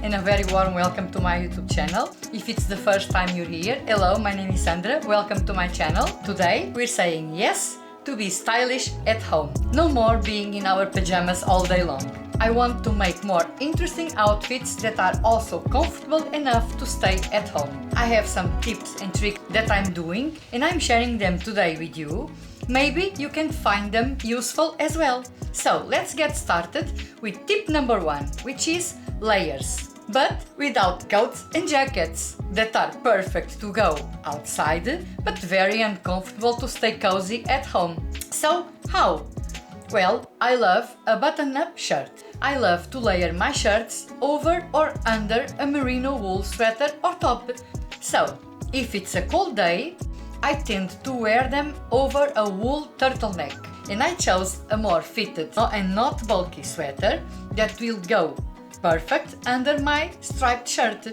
and a very warm welcome to my YouTube channel. If it's the first time you're here, hello, my name is Sandra, welcome to my channel. Today we're saying yes to be stylish at home. No more being in our pajamas all day long. I want to make more interesting outfits that are also comfortable enough to stay at home. I have some tips and tricks that I'm doing and I'm sharing them today with you. Maybe you can find them useful as well. So let's get started with tip number 1, which is layers. But without coats and jackets that are perfect to go outside, but very uncomfortable to stay cozy at home. So how? Well, I love a button-up shirt. I love to layer my shirts over or under a merino wool sweater or top. So, if it's a cold day, I tend to wear them over a wool turtleneck, and I chose a more fitted and not bulky sweater that will go perfect under my striped shirt.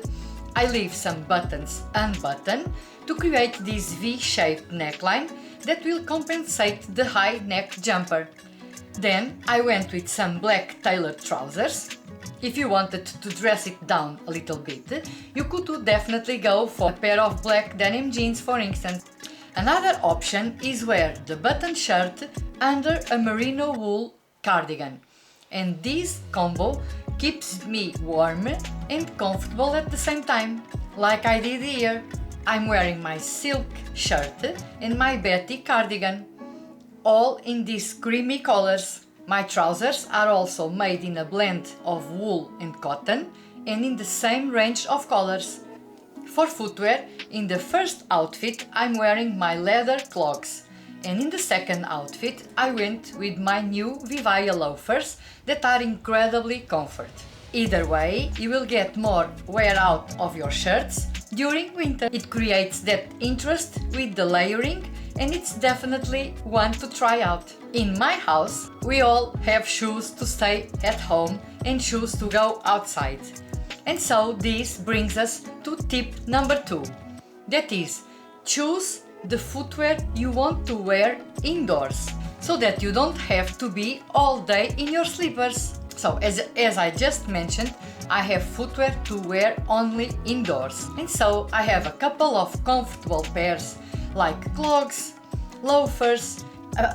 I leave some buttons unbuttoned to create this V-shaped neckline that will compensate the high neck jumper. Then I went with some black tailored trousers. If you wanted to dress it down a little bit, you could definitely go for a pair of black denim jeans, for instance. Another option is wear the button shirt under a merino wool cardigan. And this combo keeps me warm and comfortable at the same time. Like I did here, I'm wearing my silk shirt and my Betty cardigan, all in these creamy colors. My trousers are also made in a blend of wool and cotton and in the same range of colors. For footwear, in the first outfit I'm wearing my leather clogs, and in the second outfit I went with my new Vivaya loafers that are incredibly comfort. Either way, you will get more wear out of your shirts during winter. It creates that interest with the layering, and it's definitely one to try out. In my house, we all have shoes to stay at home and shoes to go outside. And so this brings us to tip number 2. That is, choose the footwear you want to wear indoors, so that you don't have to be all day in your slippers. So as I just mentioned, I have footwear to wear only indoors. And so I have a couple of comfortable pairs like clogs, loafers,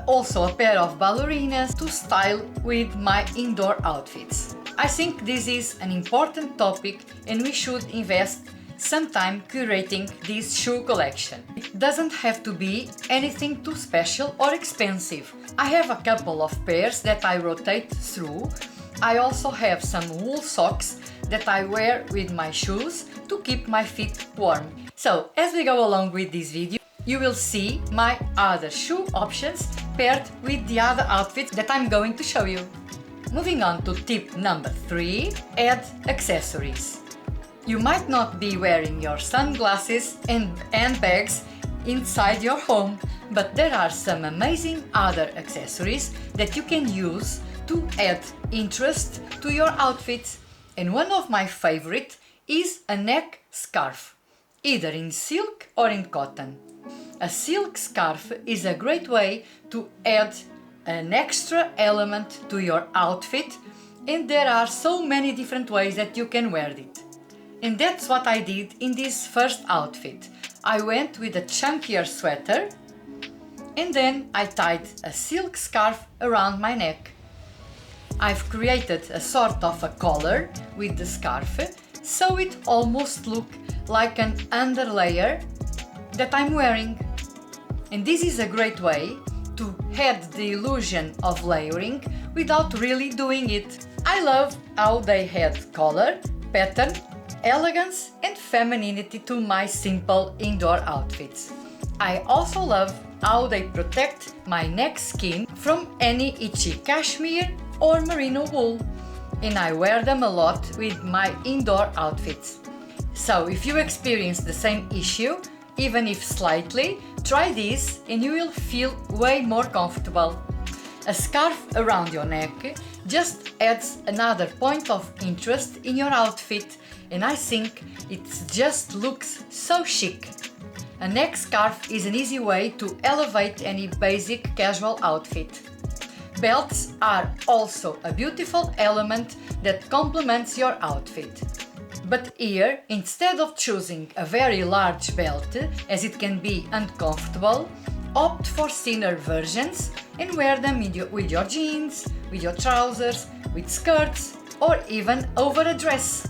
also a pair of ballerinas to style with my indoor outfits. I think this is an important topic and we should invest some time curating this shoe collection. It doesn't have to be anything too special or expensive. I have a couple of pairs that I rotate through. I also have some wool socks that I wear with my shoes to keep my feet warm. So as we go along with this video, you will see my other shoe options paired with the other outfits that I'm going to show you. Moving on to tip number 3, add accessories. You might not be wearing your sunglasses and handbags inside your home, but there are some amazing other accessories that you can use to add interest to your outfits. And one of my favorite is a neck scarf, either in silk or in cotton. A silk scarf is a great way to add an extra element to your outfit, and there are so many different ways that you can wear it. And that's what I did in this first outfit. I went with a chunkier sweater and then I tied a silk scarf around my neck. I've created a sort of a collar with the scarf, so it almost looks like an underlayer that I'm wearing. And this is a great way to add the illusion of layering without really doing it. I love how they add color, pattern, elegance and femininity to my simple indoor outfits. I also love how they protect my neck skin from any itchy cashmere or merino wool, and I wear them a lot with my indoor outfits. So if you experience the same issue, even if slightly, try this and you will feel way more comfortable. A scarf around your neck just adds another point of interest in your outfit, and I think it just looks so chic. A neck scarf is an easy way to elevate any basic casual outfit. Belts are also a beautiful element that complements your outfit. But here, instead of choosing a very large belt, as it can be uncomfortable, opt for thinner versions and wear them with your jeans, with your trousers, with skirts, or even over a dress.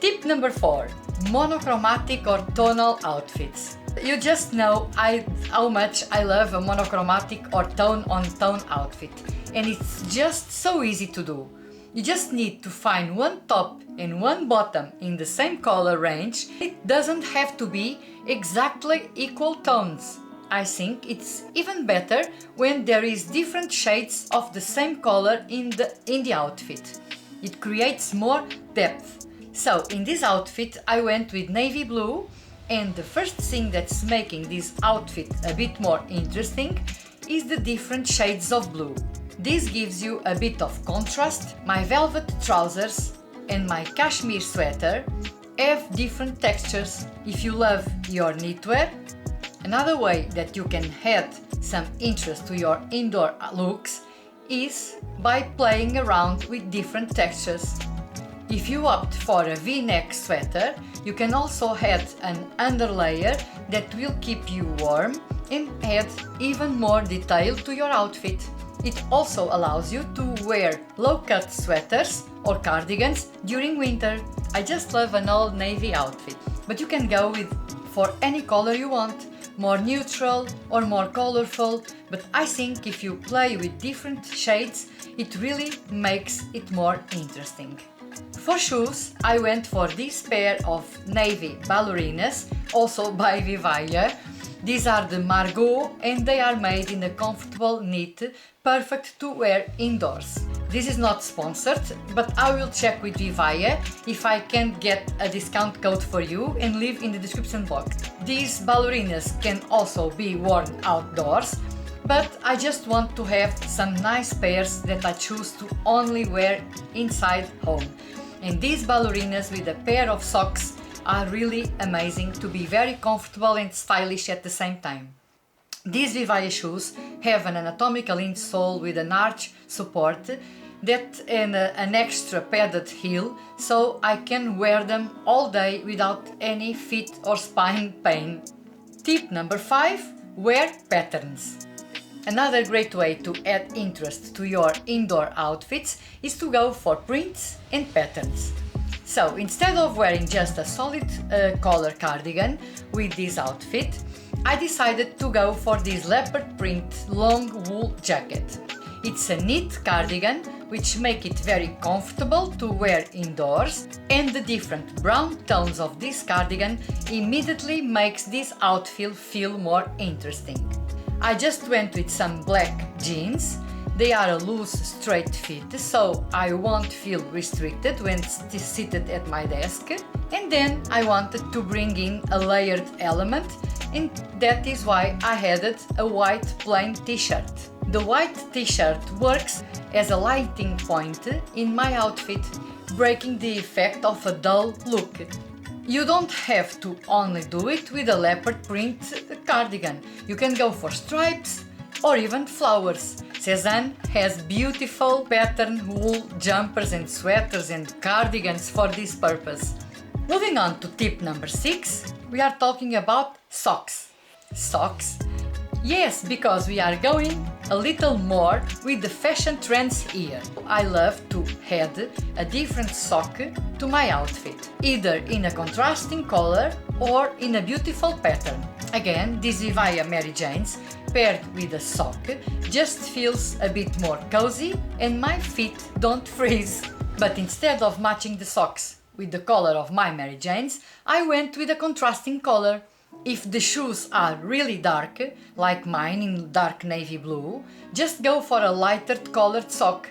Tip number 4. Monochromatic or tonal outfits. You just know how much I love a monochromatic or tone-on-tone outfit, and it's just so easy to do. You just need to find one top and one bottom in the same color range. It doesn't have to be exactly equal tones. I think it's even better when there is different shades of the same color in the outfit. It creates more depth. So in this outfit I went with navy blue, and the first thing that's making this outfit a bit more interesting is the different shades of blue. This gives you a bit of contrast. My velvet trousers and my cashmere sweater have different textures. If you love your knitwear, another way that you can add some interest to your indoor looks is by playing around with different textures. If you opt for a V-neck sweater, you can also add an underlayer that will keep you warm and add even more detail to your outfit. It also allows you to wear low-cut sweaters or cardigans during winter. I just love an old navy outfit, but you can go for any color you want, more neutral or more colorful, but I think if you play with different shades, it really makes it more interesting. For shoes, I went for this pair of navy ballerinas, also by Vivaia. These are the Margot, and they are made in a comfortable knit, perfect to wear indoors. This is not sponsored, but I will check with Vivaia if I can get a discount code for you and leave in the description box. These ballerinas can also be worn outdoors, but I just want to have some nice pairs that I choose to only wear inside home. And these ballerinas with a pair of socks are really amazing to be very comfortable and stylish at the same time. These Vivaia shoes have an anatomical insole with an arch support and an extra padded heel, so I can wear them all day without any feet or spine pain. Tip number 5. Wear patterns. Another great way to add interest to your indoor outfits is to go for prints and patterns. So instead of wearing just a solid color cardigan with this outfit, I decided to go for this leopard print long wool jacket. It's a knit cardigan which make it very comfortable to wear indoors, and the different brown tones of this cardigan immediately makes this outfit feel more interesting. I just went with some black jeans. They are a loose, straight fit, so I won't feel restricted when seated at my desk. And then I wanted to bring in a layered element, and that is why I added a white plain t-shirt. The white t-shirt works as a lighting point in my outfit, breaking the effect of a dull look. You don't have to only do it with a leopard print cardigan. You can go for stripes or even flowers. Sezane has beautiful pattern wool jumpers and sweaters and cardigans for this purpose. Moving on to tip number 6, we are talking about socks. Socks? Yes, because we are going a little more with the fashion trends here. I love to add a different sock to my outfit, either in a contrasting color or in a beautiful pattern. Again, this Vivaia Mary Janes paired with a sock just feels a bit more cozy and my feet don't freeze. But instead of matching the socks with the color of my Mary Janes, I went with a contrasting color. If the shoes are really dark, like mine in dark navy blue, just go for a lighter colored sock.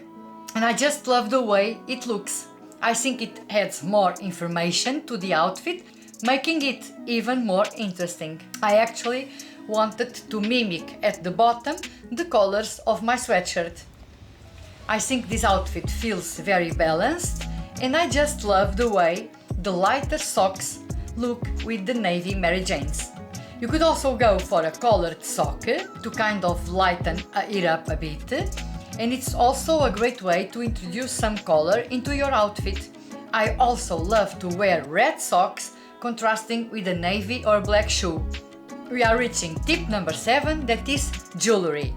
And I just love the way it looks. I think it adds more information to the outfit, making it even more interesting. I actually wanted to mimic at the bottom the colors of my sweatshirt. I think this outfit feels very balanced, and I just love the way the lighter socks look with the navy Mary Janes. You could also go for a collared sock to kind of lighten it up a bit, and it's also a great way to introduce some color into your outfit. I also love to wear red socks contrasting with a navy or black shoe. We are reaching tip number 7, that is jewelry.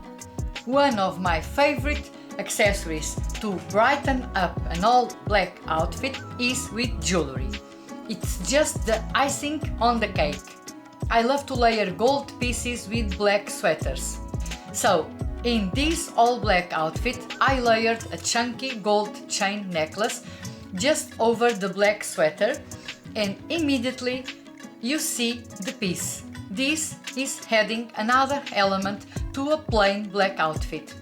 One of my favorite accessories to brighten up an all black outfit is with jewelry. It's just the icing on the cake. I love to layer gold pieces with black sweaters. So, in this all black outfit, I layered a chunky gold chain necklace just over the black sweater, and immediately you see the piece. This is adding another element to a plain black outfit.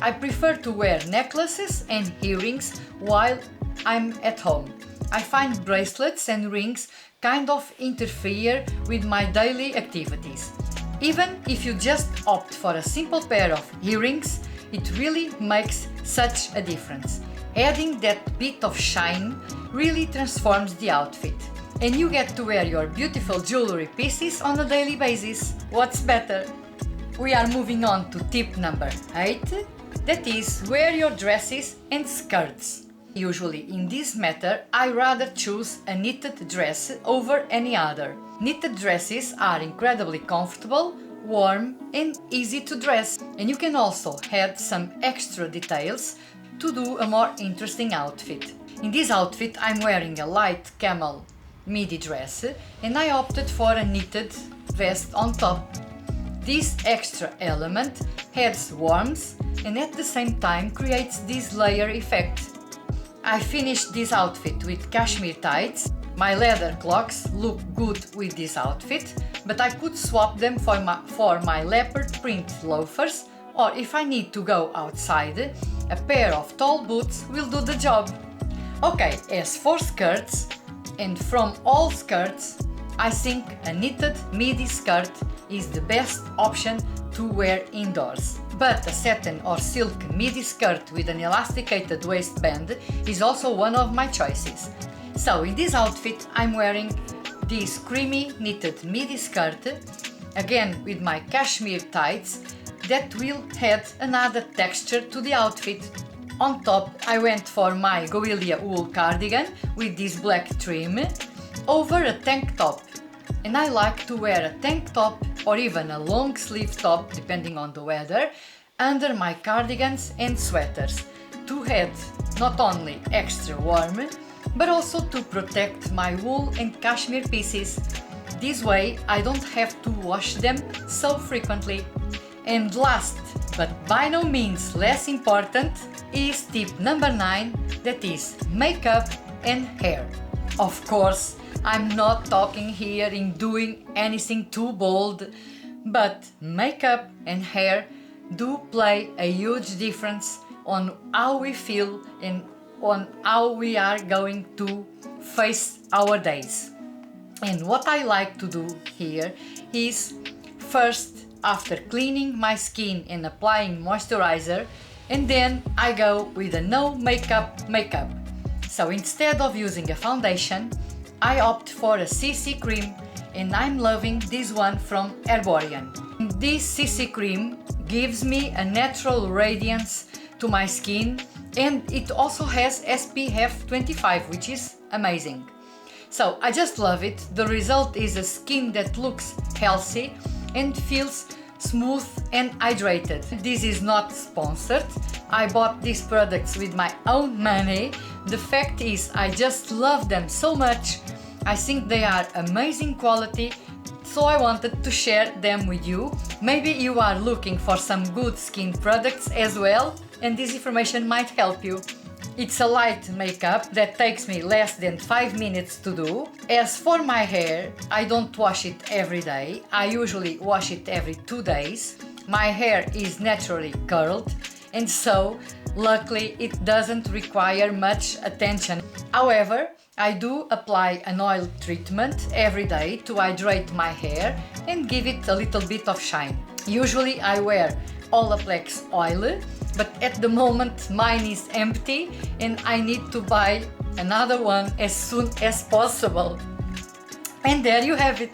I prefer to wear necklaces and earrings while I'm at home. I find bracelets and rings kind of interfere with my daily activities. Even if you just opt for a simple pair of earrings, it really makes such a difference. Adding that bit of shine really transforms the outfit. And you get to wear your beautiful jewelry pieces on a daily basis. What's better? We are moving on to tip number 8, that is, wear your dresses and skirts. Usually in this matter, I rather choose a knitted dress over any other. Knitted dresses are incredibly comfortable, warm and easy to dress, and you can also add some extra details to do a more interesting outfit. In this outfit I'm wearing a light camel midi dress and I opted for a knitted vest on top. This extra element adds warmth and at the same time creates this layer effect. I finished this outfit with cashmere tights. My leather clogs look good with this outfit, but I could swap them for my leopard print loafers, or if I need to go outside, a pair of tall boots will do the job. Okay, as for skirts, and from all skirts, I think a knitted midi skirt is the best option to wear indoors. But a satin or silk midi skirt with an elasticated waistband is also one of my choices. So in this outfit I'm wearing this creamy knitted midi skirt, again with my cashmere tights, that will add another texture to the outfit. On top I went for my Goilia wool cardigan with this black trim over a tank top. And I like to wear a tank top or even a long sleeve top, depending on the weather, under my cardigans and sweaters to add not only extra warm, but also to protect my wool and cashmere pieces. This way I don't have to wash them so frequently. And last, but by no means less important, is tip number 9, that is makeup and hair. Of course, I'm not talking here in doing anything too bold, but makeup and hair do play a huge difference on how we feel and on how we are going to face our days. And what I like to do here is first, after cleaning my skin and applying moisturizer, and then I go with a no makeup. So instead of using a foundation, I opt for a CC cream, and I'm loving this one from Herborian. This CC cream gives me a natural radiance to my skin, and it also has SPF 25, which is amazing. So I just love it. The result is a skin that looks healthy and feels smooth and hydrated. This is not sponsored. I bought these products with my own money. The fact is, I just love them so much. I think they are amazing quality, so I wanted to share them with you. Maybe you are looking for some good skin products as well, and this information might help you. It's a light makeup that takes me less than 5 minutes to do. As for my hair, I don't wash it every day. I usually wash it every 2 days. My hair is naturally curled, and so luckily it doesn't require much attention. However, I do apply an oil treatment every day to hydrate my hair and give it a little bit of shine. Usually I wear Olaplex oil, but at the moment mine is empty and I need to buy another one as soon as possible. And there you have it,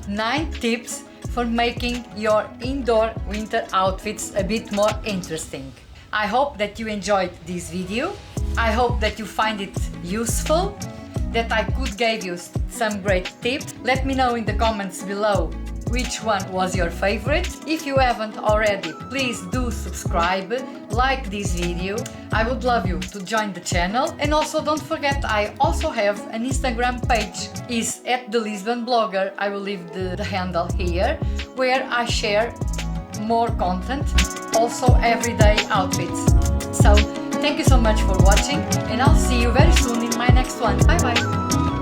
9 tips for making your indoor winter outfits a bit more interesting. I hope that you enjoyed this video. I hope that you find it useful, that I could give you some great tips. Let me know in the comments below which one was your favorite. If you haven't already, please do subscribe, like this video. I would love you to join the channel, and also don't forget I also have an Instagram page, is @thelisbonblogger. I will leave the handle here, where I share more content, also everyday outfits. So thank you so much for watching, and I'll see you very soon in my next one. Bye bye!